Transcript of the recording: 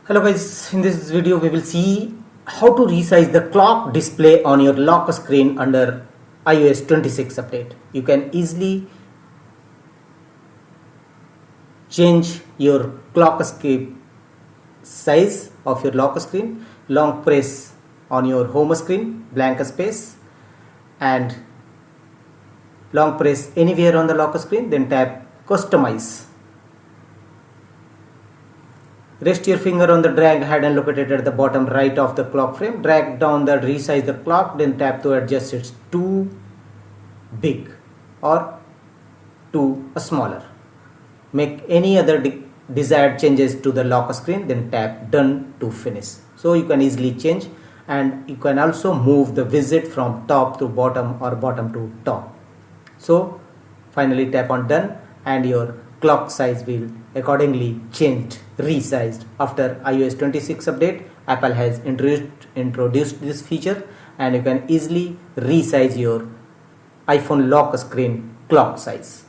Hello guys, in this video we will see how to resize the clock display on your lock screen under iOS 26 update. You can easily change your clock size of your lock screen. Long press on your home screen, blank space, and long press anywhere on the lock screen, then tap customize. Rest your finger on the drag head and locate it at the bottom right of the clock frame. Drag down the resize the clock, then tap to adjust it too big or too smaller. Make any other desired changes to the lock screen, then tap done to finish. So you can easily change, and you can also move the widget from top to bottom or bottom to top. So finally tap on done and your clock size will accordingly changed, resized. After iOS 26 update, Apple has introduced this feature, and you can easily resize your iPhone lock screen clock size.